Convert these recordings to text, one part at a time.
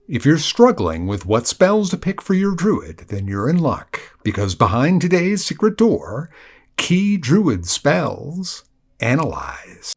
If you're struggling with what spells to pick for your druid, then you're in luck, because behind today's secret door, key druid spells analyze.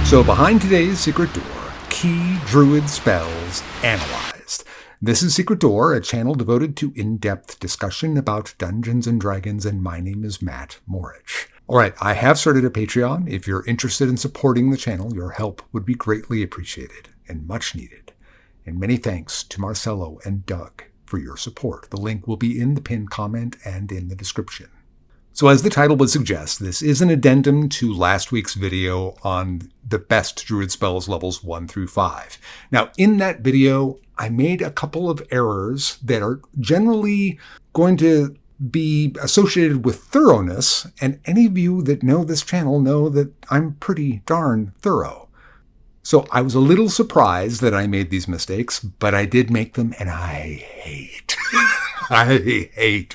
So behind today's secret door, key druid spells analyzed. This is Secret Door, a channel devoted to in-depth discussion about Dungeons & Dragons, and my name is Matt Morich. All right, I have started a Patreon. If you're interested in supporting the channel, your help would be greatly appreciated and much needed. And many thanks to Marcelo and Doug for your support. The link will be in the pinned comment and in the description. So as the title would suggest, this is an addendum to last week's video on the best druid spells levels 1 through 5. Now, in that video, I made a couple of errors that are generally going to be associated with thoroughness, and any of you that know this channel know that I'm pretty darn thorough. So I was a little surprised that I made these mistakes, but I did make them, and I hate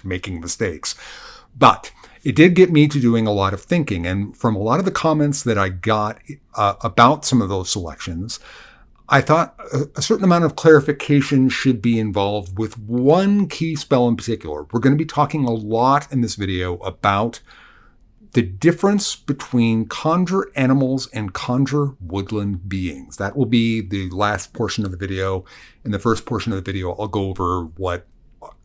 making mistakes. But it did get me to doing a lot of thinking, and from a lot of the comments that I got about some of those selections, I thought a certain amount of clarification should be involved with one key spell in particular. We're going to be talking a lot in this video about the difference between Conjure animals and Conjure woodland beings. That will be the last portion of the video. In the first portion of the video, I'll go over what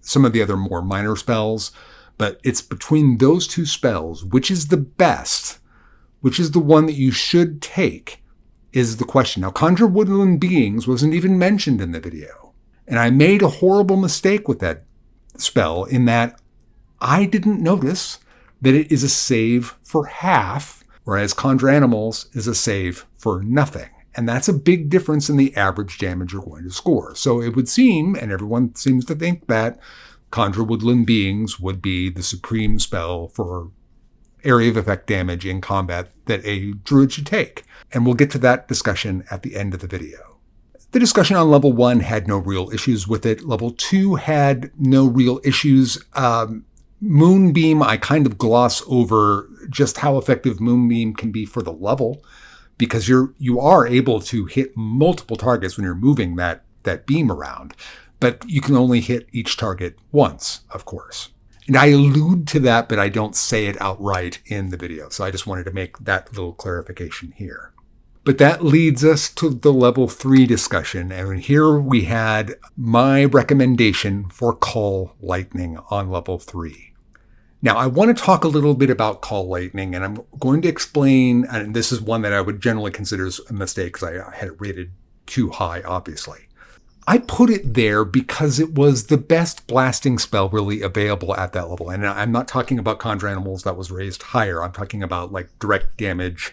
some of the other more minor spells. But it's between those two spells, which is the best, which is the one that you should take, is the question. Now, Conjure Woodland Beings wasn't even mentioned in the video. And I made a horrible mistake with that spell in that I didn't notice that it is a save for half, whereas Conjure Animals is a save for nothing. And that's a big difference in the average damage you're going to score. So it would seem, and everyone seems to think, that Conjure Woodland Beings would be the supreme spell for area of effect damage in combat that a druid should take. And we'll get to that discussion at the end of the video. The discussion on level 1 had no real issues with it. Level 2 had no real issues. Moonbeam, I kind of gloss over just how effective Moonbeam can be for the level, because you are able to hit multiple targets when you're moving that beam around. But you can only hit each target once, of course. And I allude to that, but I don't say it outright in the video. So I just wanted to make that little clarification here. But that leads us to the level 3 discussion. And here we had my recommendation for Call Lightning on level 3. Now, I want to talk a little bit about Call Lightning, and I'm going to explain, and this is one that I would generally consider a mistake because I had it rated too high, obviously. I put it there because it was the best blasting spell really available at that level. And I'm not talking about Conjure Animals that was raised higher. I'm talking about like direct damage,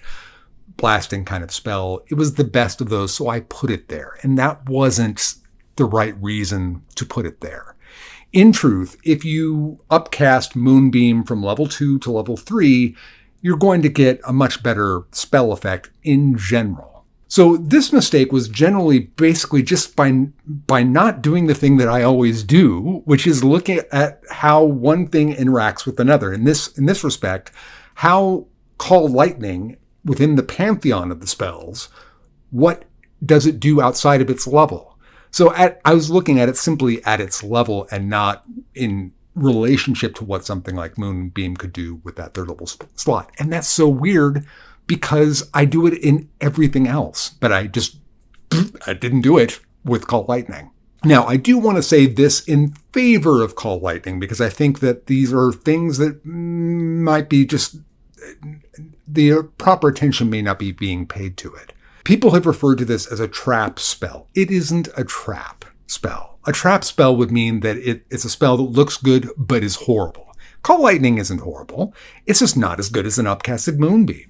blasting kind of spell. It was the best of those, so I put it there. And that wasn't the right reason to put it there. In truth, if you upcast Moonbeam from level 2 to level 3, you're going to get a much better spell effect in general. So this mistake was generally basically just by not doing the thing that I always do, which is looking at how one thing interacts with another. In this respect, how Call Lightning within the pantheon of the spells, what does it do outside of its level? So I was looking at it simply at its level and not in relationship to what something like Moonbeam could do with that third level slot. And that's so weird, because I do it in everything else, but I didn't do it with Call Lightning. Now, I do want to say this in favor of Call Lightning, because I think that these are things that might be just, the proper attention may not be being paid to it. People have referred to this as a trap spell. It isn't a trap spell. A trap spell would mean that it's a spell that looks good, but is horrible. Call Lightning isn't horrible. It's just not as good as an upcasted Moonbeam.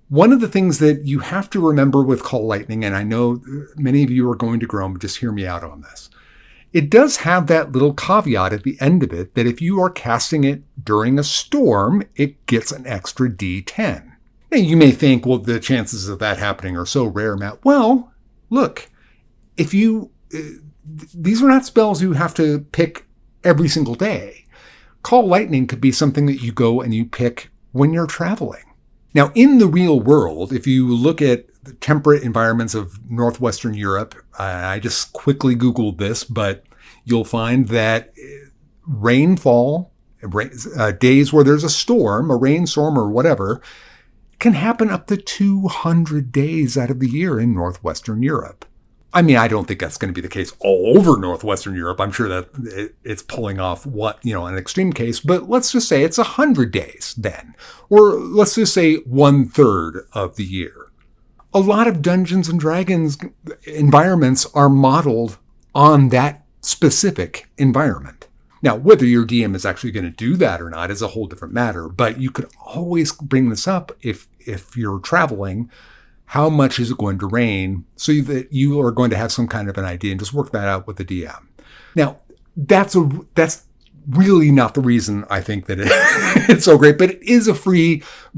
One of the things that you have to remember with Call Lightning, and I know many of you are going to groan, but just hear me out on this, it does have that little caveat at the end of it that if you are casting it during a storm, it gets an extra D10. Now, you may think, well, the chances of that happening are so rare, Matt. Well, look, if you, these are not spells you have to pick every single day. Call Lightning could be something that you go and you pick when you're traveling. Now, in the real world, if you look at the temperate environments of Northwestern Europe, I just quickly Googled this, but you'll find that rainfall, days where there's a storm, a rainstorm or whatever, can happen up to 200 days out of the year in Northwestern Europe. I mean, I don't think that's going to be the case all over Northwestern Europe. I'm sure that it's pulling off an extreme case, but let's just say it's 100 days then, or let's just say 1/3 of the year. A lot of Dungeons and Dragons environments are modeled on that specific environment. Now, whether your DM is actually going to do that or not is a whole different matter, but you could always bring this up if you're traveling. How much is it going to rain so that you are going to have some kind of an idea and just work that out with the DM. Now, that's really not the reason I think that it's so great, but it is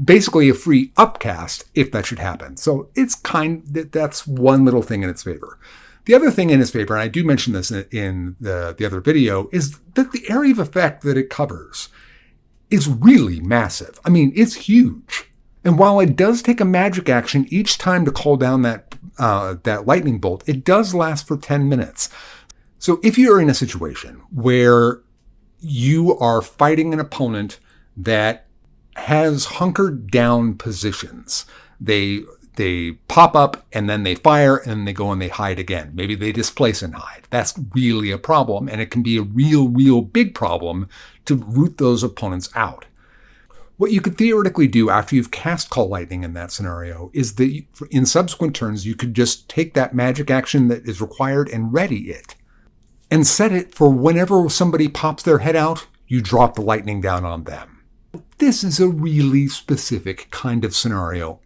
basically a free upcast if that should happen. So that's one little thing in its favor. The other thing in its favor, and I do mention this in the other video, is that the area of effect that it covers is really massive. I mean, it's huge. And while it does take a magic action each time to call down that lightning bolt, it does last for 10 minutes. So if you're in a situation where you are fighting an opponent that has hunkered down positions, they pop up and then they fire and then they go and they hide again. Maybe they displace and hide. That's really a problem, and it can be a real big problem to root those opponents out. What you could theoretically do after you've cast Call Lightning in that scenario is that in subsequent turns, you could just take that magic action that is required and ready it, and set it for whenever somebody pops their head out, you drop the lightning down on them. This is a really specific kind of scenario.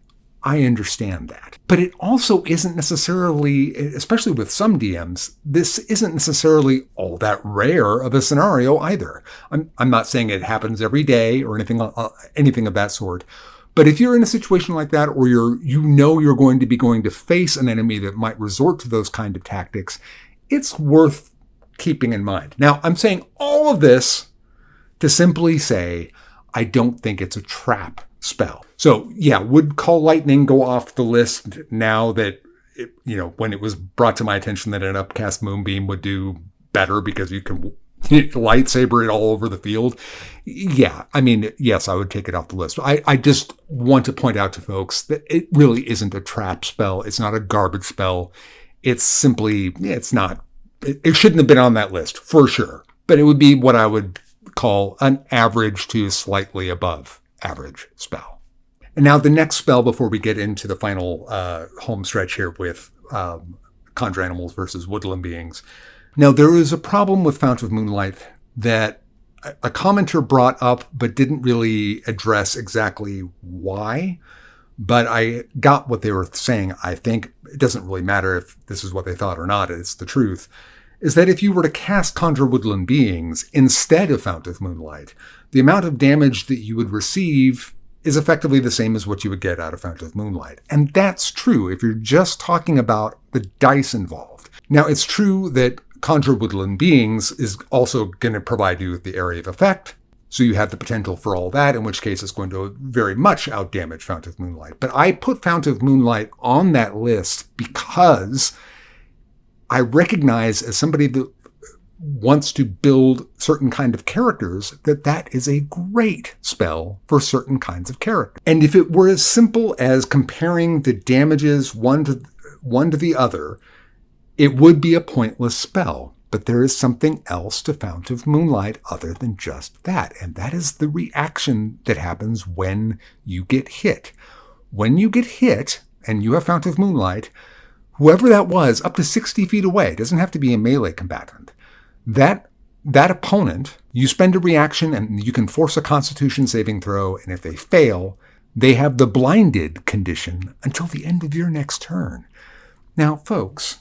I understand that. But it also isn't necessarily, especially with some DMs, this isn't necessarily all that rare of a scenario either. I'm not saying it happens every day or anything of that sort. But if you're in a situation like that, or you're going to face an enemy that might resort to those kind of tactics, it's worth keeping in mind. Now, I'm saying all of this to simply say, I don't think it's a trap spell. So yeah, would Call Lightning go off the list now that, when it was brought to my attention that an upcast Moonbeam would do better because you can lightsaber it all over the field? Yeah, I mean, yes, I would take it off the list. I just want to point out to folks that it really isn't a trap spell. It's not a garbage spell. It's simply, it shouldn't have been on that list for sure, but it would be what I would call an average to slightly above average spell. And now the next spell before we get into the final home stretch here with Conjure Animals versus Woodland Beings. Now, there is a problem with Fount of Moonlight that a commenter brought up but didn't really address exactly why. But I got what they were saying. I think it doesn't really matter if this is what they thought or not. It's the truth. Is that if you were to cast Conjure Woodland Beings instead of Fount of Moonlight, the amount of damage that you would receive is effectively the same as what you would get out of Fount of Moonlight. And that's true if you're just talking about the dice involved. Now, it's true that Conjure Woodland Beings is also going to provide you with the area of effect, so you have the potential for all that, in which case it's going to very much outdamage Fount of Moonlight. But I put Fount of Moonlight on that list because I recognize, as somebody that wants to build certain kind of characters, that is a great spell for certain kinds of characters. And if it were as simple as comparing the damages one to the other, it would be a pointless spell. But there is something else to Fount of Moonlight other than just that, and that is the reaction that happens when you get hit. When you get hit, and you have Fount of Moonlight, whoever that was, up to 60 feet away, doesn't have to be a melee combatant, that opponent, you spend a reaction and you can force a Constitution saving throw, and if they fail, they have the blinded condition until the end of your next turn. Now, folks,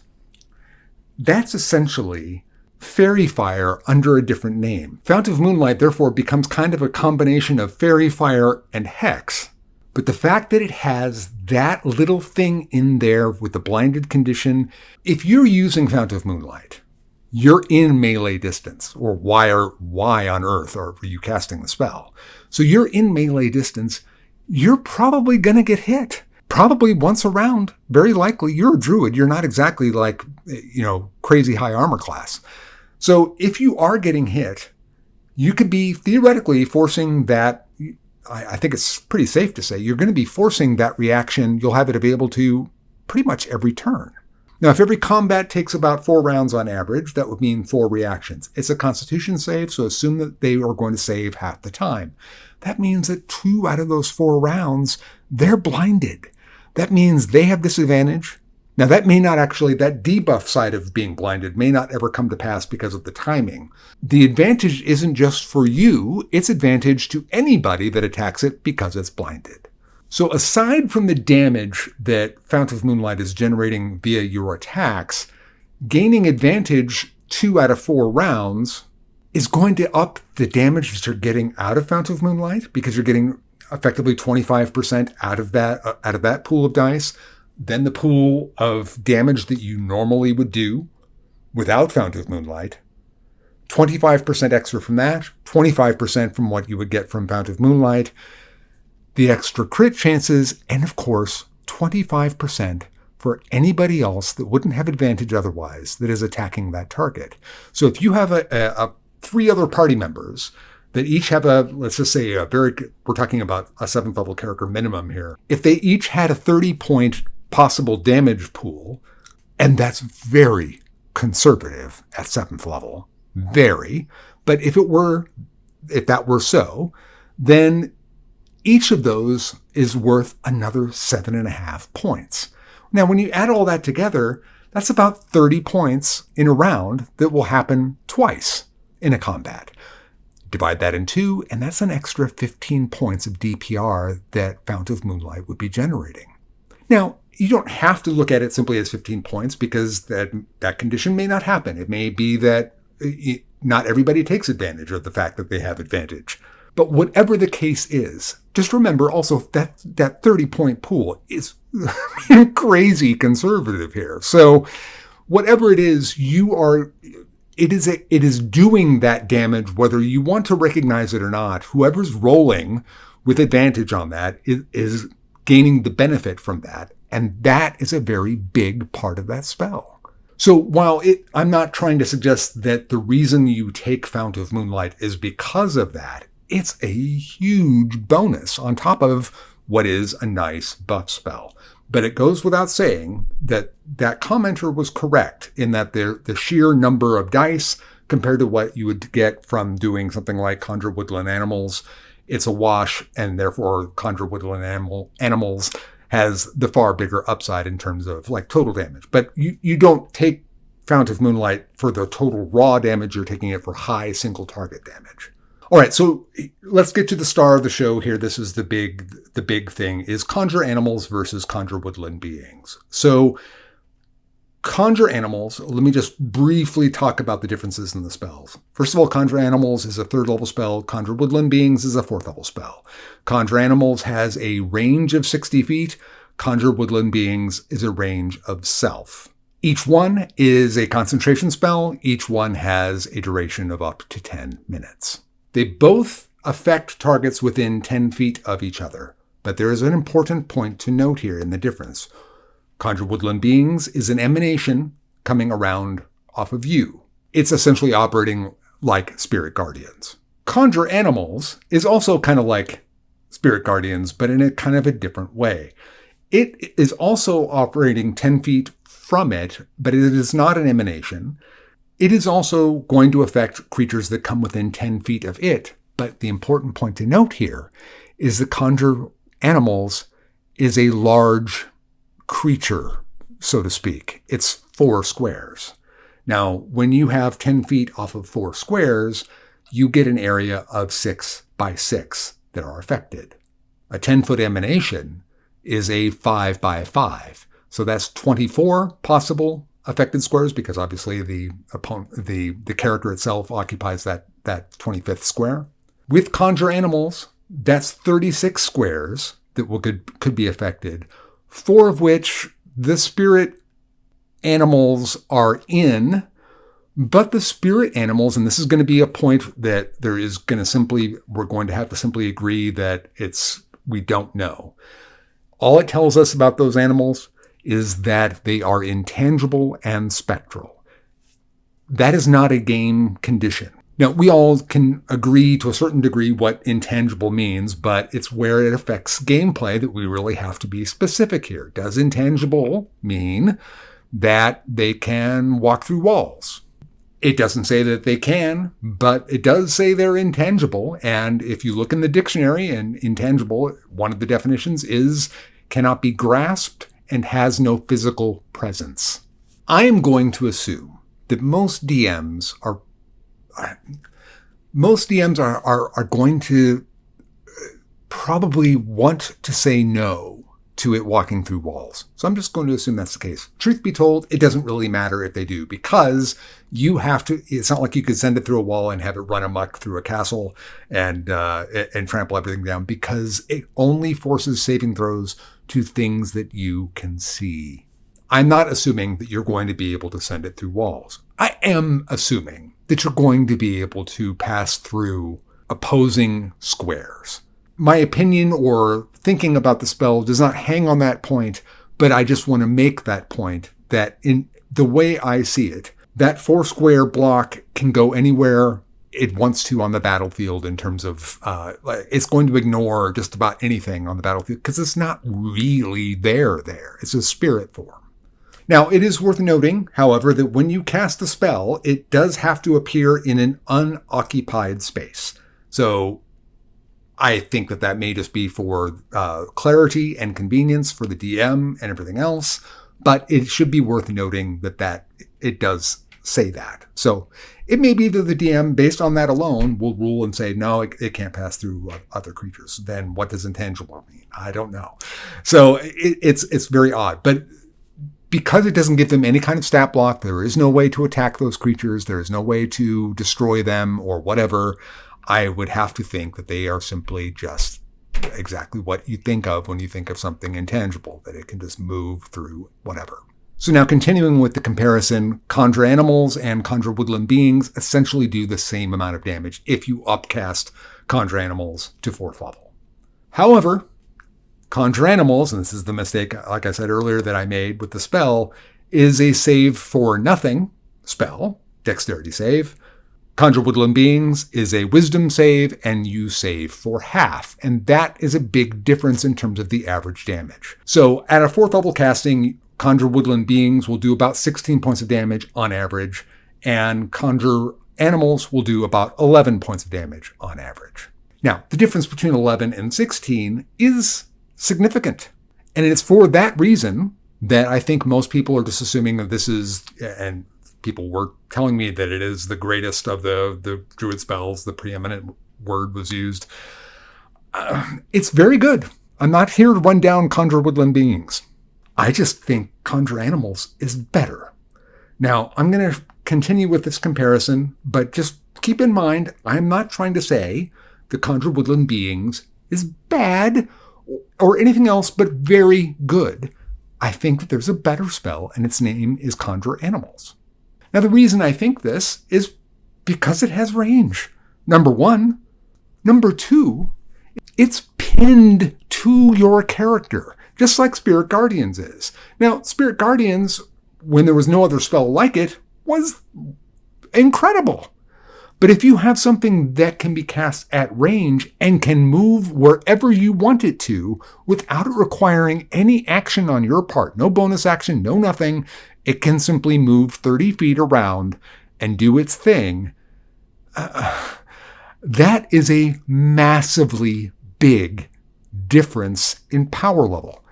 that's essentially Fairy Fire under a different name. Fount of Moonlight, therefore, becomes kind of a combination of Fairy Fire and Hex. But the fact that it has that little thing in there with the blinded condition, if you're using Fount of Moonlight, you're in melee distance, or why on earth are you casting the spell? So you're in melee distance, you're probably going to get hit. Probably once a round, very likely. You're a druid. You're not exactly like, crazy high armor class. So if you are getting hit, you could be theoretically forcing that. I think it's pretty safe to say you're going to be forcing that reaction. You'll have it available to pretty much every turn. Now, if every combat takes about 4 rounds on average, that would mean 4 reactions. It's a Constitution save, so assume that they are going to save half the time. That means that 2 out of those 4 rounds, they're blinded. That means they have disadvantage. Now, that debuff side of being blinded may not ever come to pass because of the timing. The advantage isn't just for you, it's advantage to anybody that attacks it because it's blinded. So aside from the damage that Fount of Moonlight is generating via your attacks, gaining advantage 2 out of 4 rounds is going to up the damage that you're getting out of Fount of Moonlight, because you're getting effectively 25% out of that pool of dice. Then the pool of damage that you normally would do without Fount of Moonlight, 25% extra from that, 25% from what you would get from Fount of Moonlight, the extra crit chances, and of course, 25% for anybody else that wouldn't have advantage otherwise that is attacking that target. So if you have a 3 other party members that each have let's just say we're talking about a 7th level character minimum here. If they each had a 30-point possible damage pool, and that's very conservative at 7th level, very, but if that were so, then each of those is worth another 7.5 points. Now, when you add all that together, that's about 30 points in a round that will happen twice in a combat. Divide that in 2, and that's an extra 15 points of DPR that Fount of Moonlight would be generating. Now, you don't have to look at it simply as 15 points, because that condition may not happen. It may be that not everybody takes advantage of the fact that they have advantage. But whatever the case is, just remember also that 30-point pool is crazy conservative here. So whatever it is, it is doing that damage, whether you want to recognize it or not. Whoever's rolling with advantage on that is gaining the benefit from that. And that is a very big part of that spell. So while I'm not trying to suggest that the reason you take Fount of Moonlight is because of that, it's a huge bonus on top of what is a nice buff spell. But it goes without saying that that commenter was correct in that the sheer number of dice compared to what you would get from doing something like Conjure Woodland Animals, it's a wash, and therefore Conjure Woodland Animals has the far bigger upside in terms of like total damage. But you don't take Fount of Moonlight for the total raw damage, you're taking it for high single target damage. All right, so let's get to the star of the show here. This is the big thing, is Conjure Animals versus Conjure Woodland Beings. So Conjure Animals, let me just briefly talk about the differences in the spells. First of all, Conjure Animals is a 3rd level spell. Conjure Woodland Beings is a 4th level spell. Conjure Animals has a range of 60 feet. Conjure Woodland Beings is a range of self. Each one is a concentration spell. Each one has a duration of up to 10 minutes. They both affect targets within 10 feet of each other, but there is an important point to note here in the difference. Conjure Woodland Beings is an emanation coming around off of you. It's essentially operating like Spirit Guardians. Conjure Animals is also kind of like Spirit Guardians, but in a kind of a different way. It is also operating 10 feet from it, but it is not an emanation. It is also going to affect creatures that come within 10 feet of it. But the important point to note here is that Conjure Animals is a large creature, so to speak. It's 4 squares. Now, when you have 10 feet off of 4 squares, you get an area of 6 by 6 that are affected. A 10-foot emanation is a 5 by 5. So that's 24 possible affected squares because obviously the character itself occupies that 25th square. With Conjure Animals, that's 36 squares that could be affected, 4 of which the spirit animals are in, but the spirit animals, and this is going to be a point that we're going to have to simply agree that we don't know. All it tells us about those animals is that they are intangible and spectral. That is not a game condition. Now, we all can agree to a certain degree what intangible means, but it's where it affects gameplay that we really have to be specific here. Does intangible mean that they can walk through walls? It doesn't say that they can, but it does say they're intangible. And if you look in the dictionary, and intangible, one of the definitions is cannot be grasped and has no physical presence. I am going to assume that most DMs are going to probably want to say no to it walking through walls. So I'm just going to assume that's the case. Truth be told, it doesn't really matter if they do, because you have to, it's not like you could send it through a wall and have it run amok through a castle and trample everything down, because it only forces saving throws to things that you can see. I'm not assuming that you're going to be able to send it through walls. I am assuming that you're going to be able to pass through opposing squares. My opinion or thinking about the spell does not hang on that point, but I just want to make that point that in the way I see it, that 4-square block can go anywhere it wants to on the battlefield in terms of, it's going to ignore just about anything on the battlefield because it's not really there. It's a spirit form. Now, it is worth noting, however, that when you cast the spell, it does have to appear in an unoccupied space. So I think that may just be for clarity and convenience for the DM and everything else, but it should be worth noting that it does say that. So it may be that the DM, based on that alone, will rule and say, no, it can't pass through other creatures. Then what does intangible mean? I don't know. So it's very odd. But because it doesn't give them any kind of stat block, there is no way to attack those creatures. There is no way to destroy them or whatever. I would have to think that they are simply just exactly what you think of when you think of something intangible, that it can just move through whatever. So now continuing with the comparison, Conjure Animals and Conjure Woodland Beings essentially do the same amount of damage if you upcast Conjure Animals to 4th level. However, Conjure Animals, and this is the mistake, like I said earlier, that I made with the spell, is a save for nothing spell, dexterity save. Conjure Woodland Beings is a wisdom save, and you save for half. And that is a big difference in terms of the average damage. So at a 4th level casting, Conjure Woodland Beings will do about 16 points of damage on average, and Conjure Animals will do about 11 points of damage on average. Now, the difference between 11 and 16 is significant. And it's for that reason that I think most people are just assuming that this is, and people were telling me that it is the greatest of the Druid spells, the preeminent word was used. It's very good. I'm not here to run down Conjure Woodland Beings. I just think Conjure Animals is better. Now, I'm going to continue with this comparison, but just keep in mind, I'm not trying to say that Conjure Woodland Beings is bad or anything else but very good. I think that there's a better spell, and its name is Conjure Animals. Now, the reason I think this is because it has range. Number one. Number two, it's pinned to your character, just like Spirit Guardians is. Now, Spirit Guardians, when there was no other spell like it, was incredible. But if you have something that can be cast at range and can move wherever you want it to without it requiring any action on your part, no bonus action, no nothing, it can simply move 30 feet around and do its thing. That is a massively big difference in power level.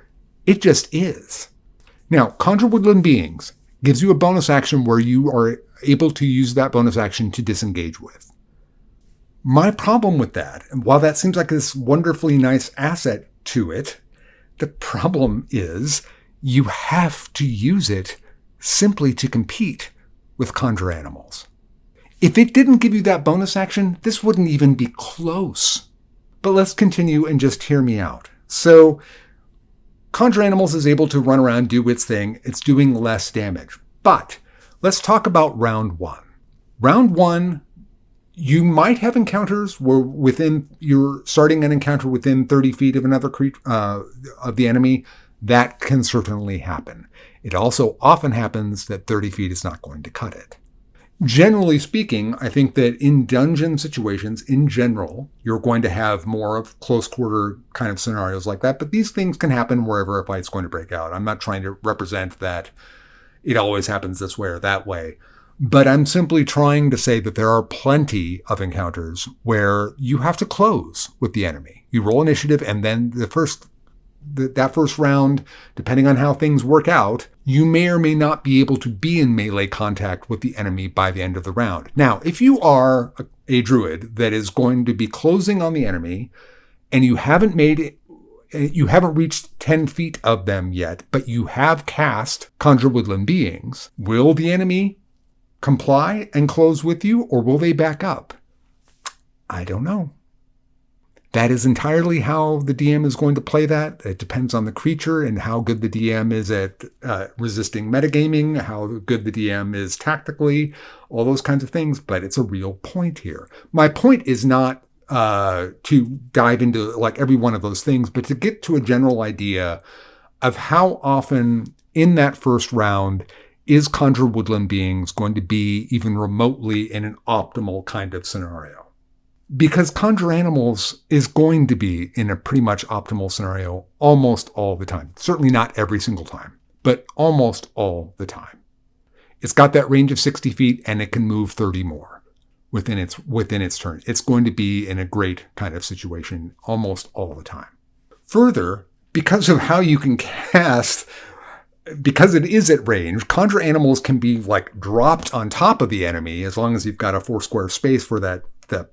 It just is. Now, Conjure Woodland Beings gives you a bonus action where you are able to use that bonus action to disengage with. My problem with that, and while that seems like this wonderfully nice asset to it, the problem is you have to use it simply to compete with Conjure animals. If it didn't give you that bonus action, this wouldn't even be close. But let's continue and just hear me out. So, Conjure Animals is able to run around, do its thing. It's doing less damage. But let's talk about round one. Round one, you might have encounters where you're starting an encounter within 30 feet of another creature, of the enemy. That can certainly happen. It also often happens that 30 feet is not going to cut it. Generally speaking, I think that in dungeon situations, in general, you're going to have more of close quarter kind of scenarios like that. But these things can happen wherever a fight's going to break out. I'm not trying to represent that it always happens this way or that way. But I'm simply trying to say that there are plenty of encounters where you have to close with the enemy. You roll initiative, and then that first round, depending on how things work out, you may or may not be able to be in melee contact with the enemy by the end of the round. Now, if you are a druid that is going to be closing on the enemy, and you haven't reached 10 feet of them yet, but you have cast Conjure Woodland Beings, will the enemy comply and close with you, or will they back up? I don't know. That is entirely how the DM is going to play that. It depends on the creature and how good the DM is at resisting metagaming, how good the DM is tactically, all those kinds of things. But it's a real point here. My point is not to dive into like every one of those things, but to get to a general idea of how often in that first round is Conjure Woodland Beings going to be even remotely in an optimal kind of scenario. Because Conjure Animals is going to be in a pretty much optimal scenario almost all the time. Certainly not every single time, but almost all the time. It's got that range of 60 feet and it can move 30 more within its turn. It's going to be in a great kind of situation almost all the time. Further, because of how you can cast, because it is at range, Conjure Animals can be like dropped on top of the enemy as long as you've got a 4 square space for the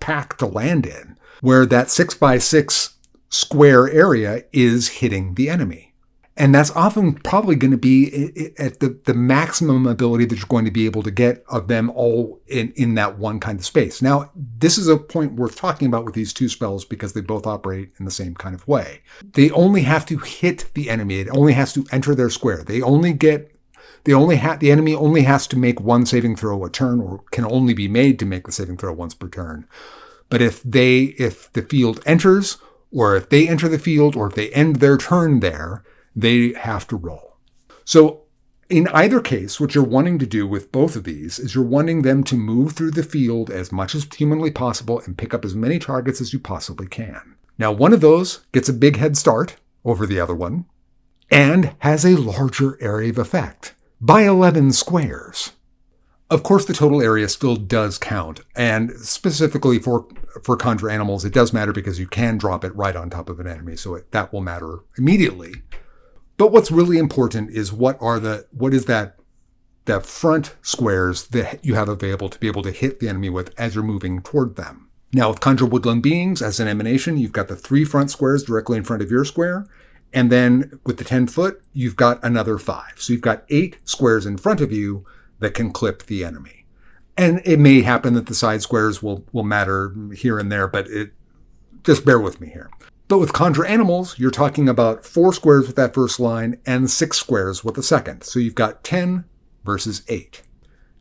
pack to land in, where that 6x6 square area is hitting the enemy. And that's often probably going to be at the maximum ability that you're going to be able to get of them all in that one kind of space. Now, this is a point worth talking about with these two spells because they both operate in the same kind of way. They only have to hit the enemy. It only has to enter their square. The enemy only has to make one saving throw a turn, or can only be made to make the saving throw once per turn. But if the field enters, or if they enter the field, or if they end their turn there, they have to roll. So in either case, what you're wanting to do with both of these is you're wanting them to move through the field as much as humanly possible and pick up as many targets as you possibly can. Now, one of those gets a big head start over the other one and has a larger area of effect by 11 squares. Of course, the total area still does count, and specifically for Conjure Animals, it does matter because you can drop it right on top of an enemy, so that will matter immediately. But what's really important is what is that front squares that you have available to be able to hit the enemy with as you're moving toward them. Now, with Conjure Woodland Beings as an emanation, you've got the 3 front squares directly in front of your square. And then with the 10 foot, you've got another 5. So you've got 8 squares in front of you that can clip the enemy. And it may happen that the side squares will matter here and there, but just bear with me here. But with Conjure Animals, you're talking about 4 squares with that first line and 6 squares with the second. So you've got 10 versus 8.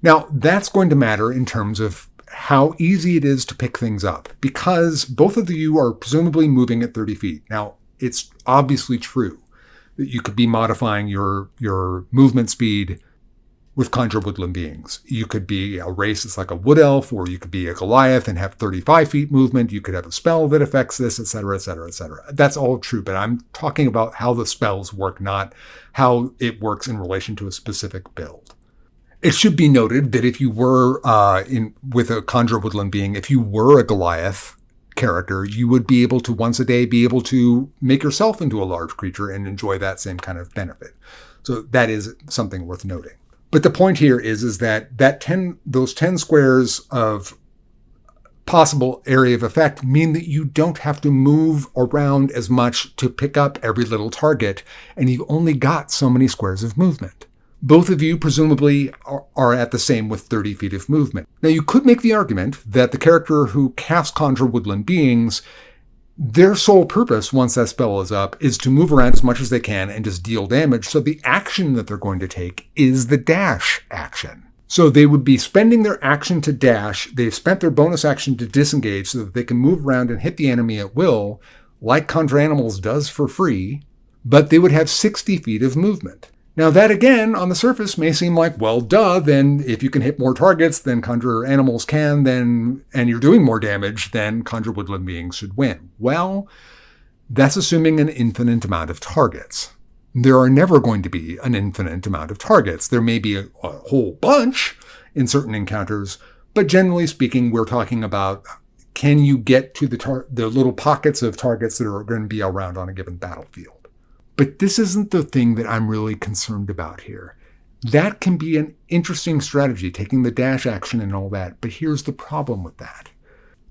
Now, that's going to matter in terms of how easy it is to pick things up, because both of you are presumably moving at 30 feet. Now, it's obviously true that you could be modifying your movement speed with Conjure Woodland Beings. You could be a race that's like a wood elf, or you could be a Goliath and have 35 feet movement. You could have a spell that affects this, etc., etc., etc. That's all true, but I'm talking about how the spells work, not how it works in relation to a specific build. It should be noted that if you were with a Conjure Woodland Being, if you were a Goliath character, you would be able to once a day be able to make yourself into a large creature and enjoy that same kind of benefit. So that is something worth noting. But the point here is that those 10 squares of possible area of effect mean that you don't have to move around as much to pick up every little target, and you've only got so many squares of movement. Both of you presumably are at the same with 30 feet of movement. Now, you could make the argument that the character who casts Conjure Woodland Beings, their sole purpose, once that spell is up, is to move around as much as they can and just deal damage. So the action that they're going to take is the dash action. So they would be spending their action to dash. They've spent their bonus action to disengage so that they can move around and hit the enemy at will, like Conjure Animals does for free, but they would have 60 feet of movement. Now that, again, on the surface may seem like, well, duh, then if you can hit more targets than Conjure Animals can, then, and you're doing more damage, then Conjure Woodland Beings should win. Well, that's assuming an infinite amount of targets. There are never going to be an infinite amount of targets. There may be a whole bunch in certain encounters, but generally speaking, we're talking about, can you get to the little pockets of targets that are going to be around on a given battlefield? But this isn't the thing that I'm really concerned about here. That can be an interesting strategy, taking the dash action and all that, but here's the problem with that.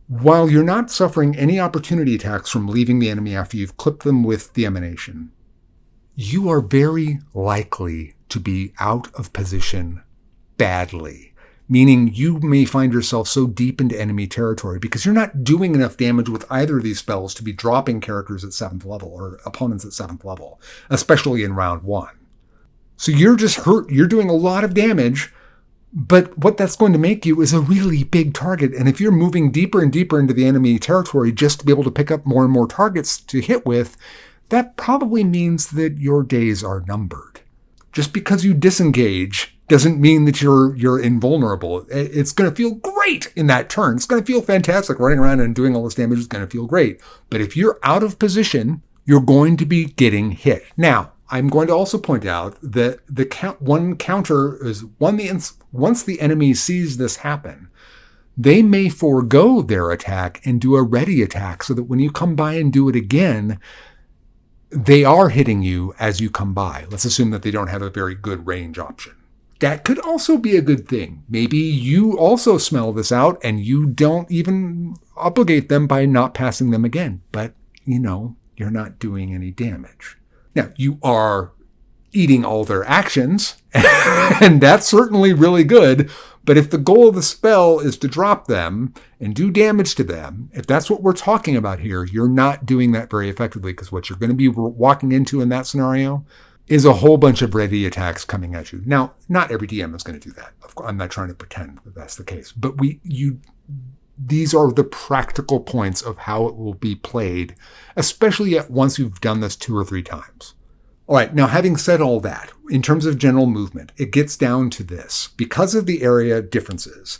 While you're not suffering any opportunity attacks from leaving the enemy after you've clipped them with the emanation, you are very likely to be out of position badly. Meaning you may find yourself so deep into enemy territory because you're not doing enough damage with either of these spells to be dropping characters at 7th level or opponents at 7th level, especially in round 1. So you're just hurt. You're doing a lot of damage, but what that's going to make you is a really big target. And if you're moving deeper and deeper into the enemy territory just to be able to pick up more and more targets to hit with, that probably means that your days are numbered. Just because you disengage doesn't mean that you're invulnerable. It's going to feel great in that turn. It's going to feel fantastic. Running around and doing all this damage is going to feel great. But if you're out of position, you're going to be getting hit. Now, I'm going to also point out that one counter is once the enemy sees this happen, they may forego their attack and do a ready attack so that when you come by and do it again, they are hitting you as you come by. Let's assume that they don't have a very good range option. That could also be a good thing. Maybe you also smell this out and you don't even obligate them by not passing them again. But, you're not doing any damage. Now, you are eating all their actions, and that's certainly really good. But if the goal of the spell is to drop them and do damage to them, if that's what we're talking about here, you're not doing that very effectively, because what you're going to be walking into in that scenario is a whole bunch of ready attacks coming at you. Now, not every DM is going to do that. Of course, I'm not trying to pretend that that's the case. But these are the practical points of how it will be played, especially once you've done this 2 or 3 times. All right, now having said all that, in terms of general movement, it gets down to this. Because of the area differences,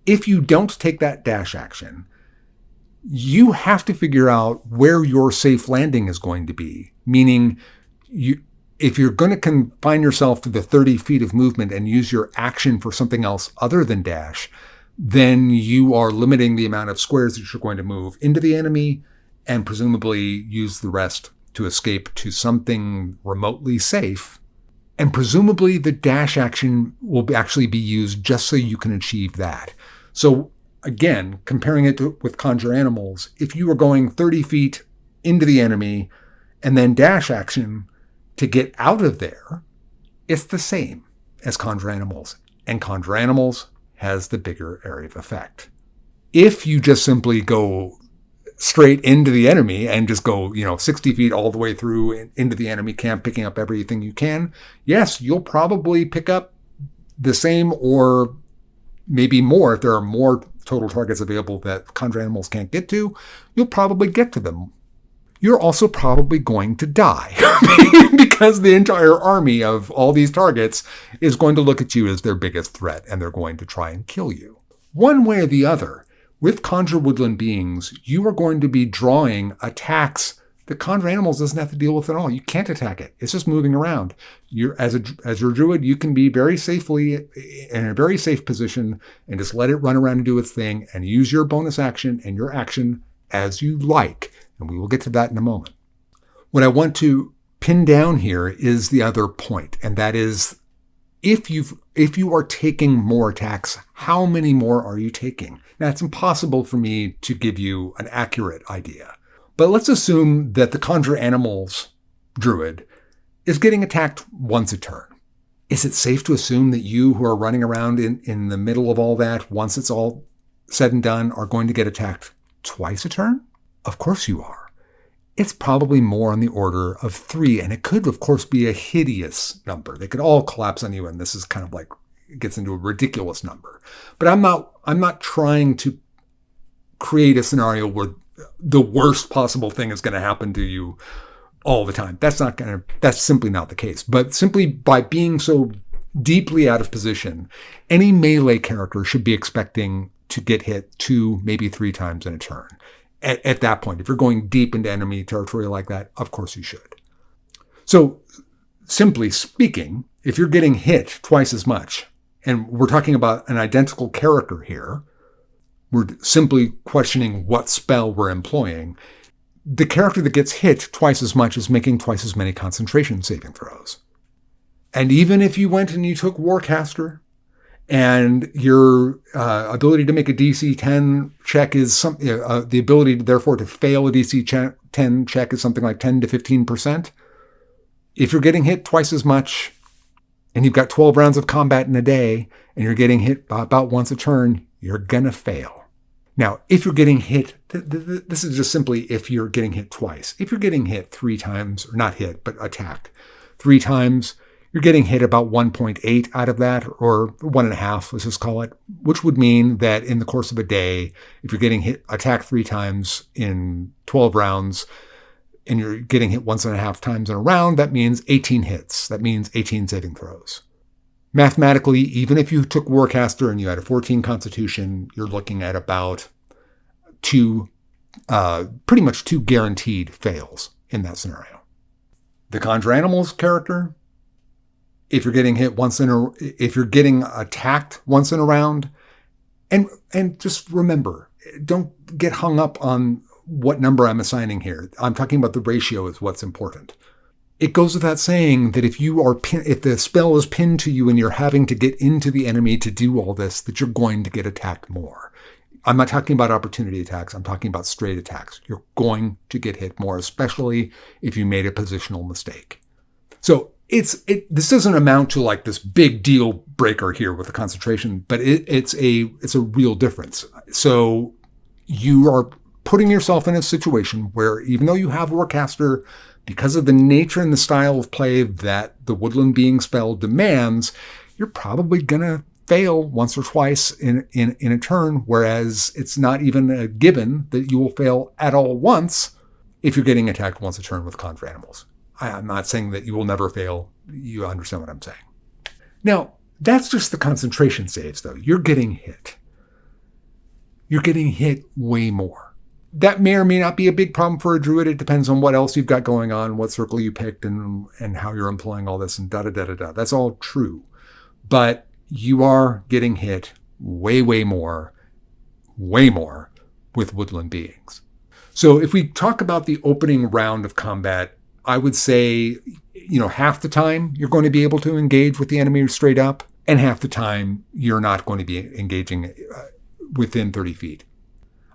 if you don't take that dash action, you have to figure out where your safe landing is going to be, meaning if you're going to confine yourself to the 30 feet of movement and use your action for something else other than dash, then you are limiting the amount of squares that you're going to move into the enemy and presumably use the rest to escape to something remotely safe. And presumably the dash action will actually be used just so you can achieve that. So again, comparing it with Conjure Animals, if you were going 30 feet into the enemy and then dash action to get out of there, it's the same as Conjure Animals. And Conjure Animals has the bigger area of effect. If you just simply go straight into the enemy and just go, 60 feet all the way through into the enemy camp, picking up everything you can, yes, you'll probably pick up the same or maybe more. If there are more total targets available that Conjure Animals can't get to, you'll probably get to them. You're also probably going to die because the entire army of all these targets is going to look at you as their biggest threat and they're going to try and kill you. One way or the other, with Conjure Woodland Beings, you are going to be drawing attacks that Conjure Animals doesn't have to deal with at all. You can't attack it. It's just moving around. As your druid, you can be very safely in a very safe position and just let it run around and do its thing and use your bonus action and your action as you like. And we will get to that in a moment. What I want to pin down here is the other point, and that is if you are taking more attacks, how many more are you taking? Now, it's impossible for me to give you an accurate idea. But let's assume that the Conjure Animals druid is getting attacked once a turn. Is it safe to assume that you who are running around in the middle of all that, once it's all said and done, are going to get attacked twice a turn? Of course you are. It's probably more on the order of 3, and it could, of course, be a hideous number. They could all collapse on you, and this is kind of like, it gets into a ridiculous number. But I'm not trying to create a scenario where the worst possible thing is going to happen to you all the time. That's simply not the case. But simply by being so deeply out of position, any melee character should be expecting to get hit 2, maybe 3 times in a turn. At that point, if you're going deep into enemy territory like that, of course you should. So simply speaking, if you're getting hit twice as much, and we're talking about an identical character here, we're simply questioning what spell we're employing, the character that gets hit twice as much is making twice as many concentration saving throws. And even if you went and you took Warcaster, and your ability to make a DC 10 check is the ability, therefore, to fail a DC 10 check is something like 10 to 15%. If you're getting hit twice as much, and you've got 12 rounds of combat in a day, and you're getting hit about once a turn, you're gonna fail. Now, if you're getting hit, this is just simply if you're getting hit twice. If you're getting hit 3 times, or not hit, but attacked 3 times, you're getting hit about 1.8 out of that, or 1.5, let's just call it, which would mean that in the course of a day, if you're getting attacked 3 times in 12 rounds, and you're getting hit 1.5 times in a round, that means 18 hits. That means 18 saving throws. Mathematically, even if you took Warcaster and you had a 14 Constitution, you're looking at about pretty much 2 guaranteed fails in that scenario. The Conjure Animals character, if you're getting hit if you're getting attacked once in a round, and just remember, don't get hung up on what number I'm assigning here. I'm talking about the ratio is what's important. It goes without saying that if the spell is pinned to you and you're having to get into the enemy to do all this, that you're going to get attacked more. I'm not talking about opportunity attacks. I'm talking about straight attacks. You're going to get hit more, especially if you made a positional mistake. So this doesn't amount to like this big deal breaker here with the concentration, but it's a real difference. So you are putting yourself in a situation where even though you have Warcaster, because of the nature and the style of play that the Woodland being spell demands, you're probably going to fail once or twice in a turn, whereas it's not even a given that you will fail at all once if you're getting attacked once a turn with Conjure Animals. I'm not saying that you will never fail. You understand what I'm saying. Now, that's just the concentration saves, though. You're getting hit. You're getting hit way more. That may or may not be a big problem for a Druid. It depends on what else you've got going on, what circle you picked, and how you're employing all this, and da-da-da-da-da. That's all true. But you are getting hit way more with Woodland beings. So if we talk about the opening round of combat, I would say, half the time you're going to be able to engage with the enemy straight up, and half the time you're not going to be engaging within 30 feet.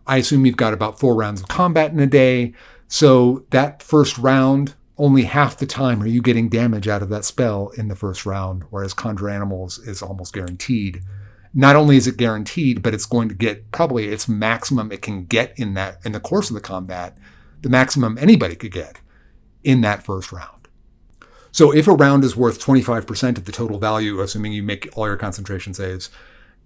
I assume you've got about 4 rounds of combat in a day, so that first round, only half the time are you getting damage out of that spell in the first round, whereas Conjure Animals is almost guaranteed. Not only is it guaranteed, but it's going to get probably its maximum it can get in the course of the combat, the maximum anybody could get in that first round. So if a round is worth 25% of the total value, assuming you make all your concentration saves,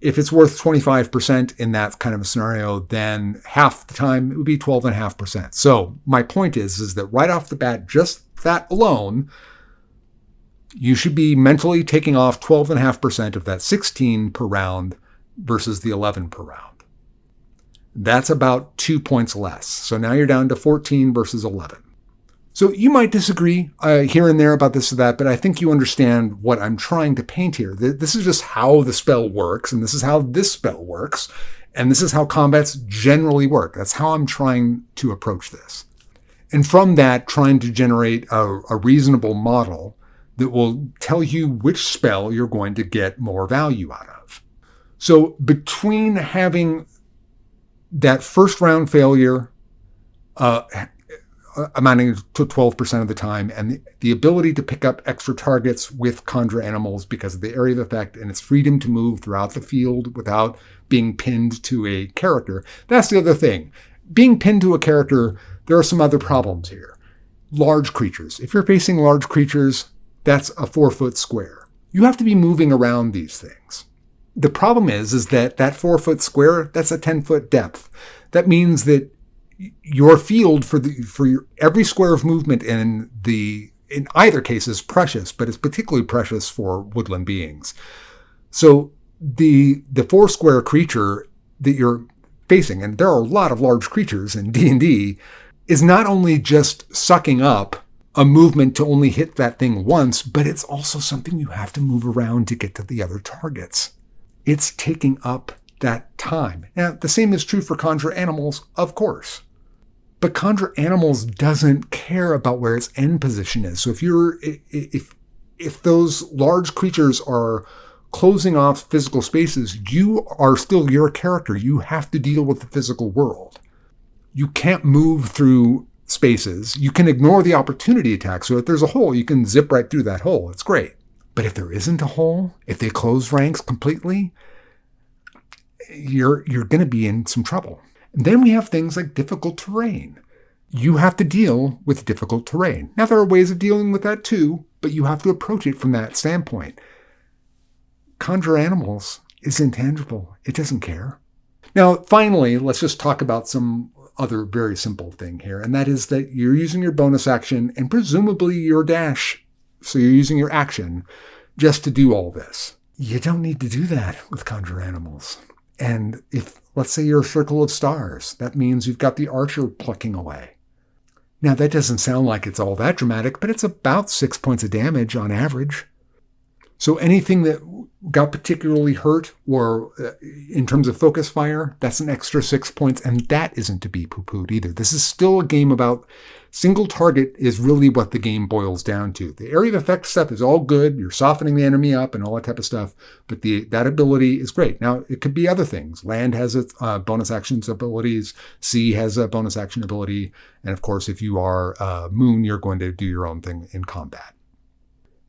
if it's worth 25% in that kind of a scenario, then half the time it would be 12.5%. So my point is that right off the bat, just that alone, you should be mentally taking off 12.5% of that 16 per round versus the 11 per round. That's about 2 points less. So now you're down to 14 versus 11. So you might disagree here and there about this or that, but I think you understand what I'm trying to paint here. This is just how the spell works, and this is how this spell works, and this is how combats generally work. That's how I'm trying to approach this. And from that, trying to generate a reasonable model that will tell you which spell you're going to get more value out of. So between having that first round failure, amounting to 12% of the time, and the ability to pick up extra targets with Conjure Animals because of the area of effect and its freedom to move throughout the field without being pinned to a character. That's the other thing. Being pinned to a character, there are some other problems here. Large creatures. If you're facing large creatures, that's a 4-foot square. You have to be moving around these things. The problem is that 4-foot square, that's a 10-foot depth. That means that your field for every square of movement in either case is precious, but it's particularly precious for woodland beings. So the 4-square creature that you're facing, and there are a lot of large creatures in D&D, is not only just sucking up a movement to only hit that thing once, but it's also something you have to move around to get to the other targets. It's taking up that time. Now, the same is true for Conjure Animals, of course. But Conjure Animals doesn't care about where its end position is. So if those large creatures are closing off physical spaces, you are still your character. You have to deal with the physical world. You can't move through spaces. You can ignore the opportunity attack. So if there's a hole, you can zip right through that hole. It's great. But if there isn't a hole, if they close ranks completely, you're going to be in some trouble. And then we have things like difficult terrain. You have to deal with difficult terrain. Now, there are ways of dealing with that too, but you have to approach it from that standpoint. Conjure Animals is intangible. It doesn't care. Now, finally, let's just talk about some other very simple thing here, and that is that you're using your bonus action and presumably your dash. So you're using your action just to do all this. You don't need to do that with Conjure Animals. And if, let's say you're a circle of stars, that means you've got the archer plucking away. Now, that doesn't sound like it's all that dramatic, but it's about 6 points of damage on average. So anything that got particularly hurt or in terms of focus fire, that's an extra 6 points, and that isn't to be poo-pooed either. This is still a game about single target is really what the game boils down to. The area of effect stuff is all good. You're softening the enemy up and all that type of stuff, but that ability is great. Now, it could be other things. Land has its bonus actions abilities. Sea has a bonus action ability. And of course, if you are Moon, you're going to do your own thing in combat.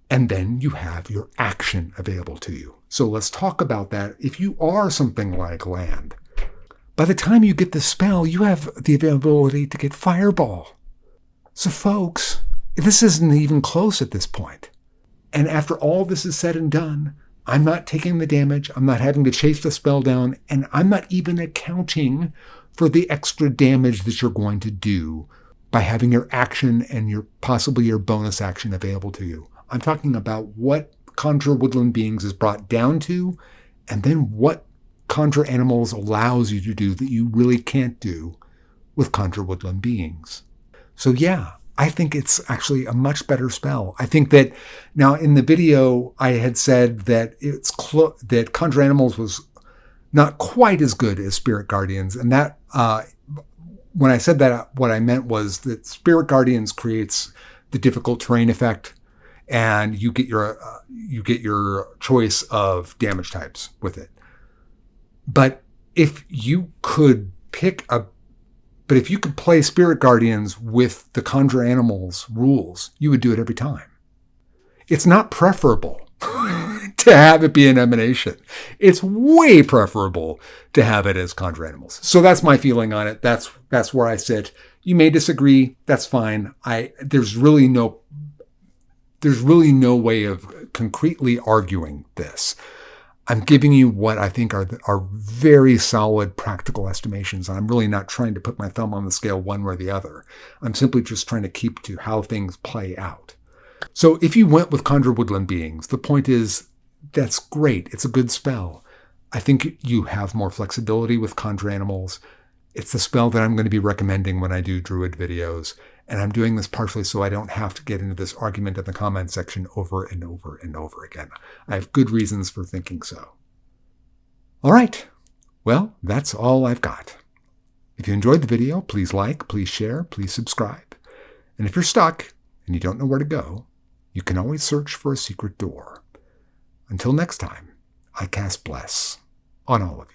And then you have your action available to you. So let's talk about that. If you are something like Land, by the time you get the spell, you have the ability to get Fireball. So folks, this isn't even close at this point. And after all this is said and done, I'm not taking the damage, I'm not having to chase the spell down, and I'm not even accounting for the extra damage that you're going to do by having your action and possibly your bonus action available to you. I'm talking about what Conjure Woodland Beings is brought down to, and then what Conjure Animals allows you to do that you really can't do with Conjure Woodland Beings. So yeah, I think it's actually a much better spell. I think that now in the video I had said that that Conjure Animals was not quite as good as Spirit Guardians, and that when I said that, what I meant was that Spirit Guardians creates the difficult terrain effect, and you get your choice of damage types with it. But if you could play Spirit Guardians with the Conjure Animals rules, you would do it every time. It's not preferable to have it be an emanation. It's way preferable to have it as Conjure Animals. So that's my feeling on it. That's where I sit. You may disagree. That's fine. There's really no way of concretely arguing this. I'm giving you what I think are very solid practical estimations. I'm really not trying to put my thumb on the scale one way or the other. I'm simply just trying to keep to how things play out. So if you went with Conjure Woodland Beings, the point is that's great. It's a good spell. I think you have more flexibility with Conjure Animals. It's the spell that I'm going to be recommending when I do Druid videos. And I'm doing this partially so I don't have to get into this argument in the comment section over and over and over again. I have good reasons for thinking so. All right. Well, that's all I've got. If you enjoyed the video, please like, please share, please subscribe. And if you're stuck and you don't know where to go, you can always search for a secret door. Until next time, I cast Bless on all of you.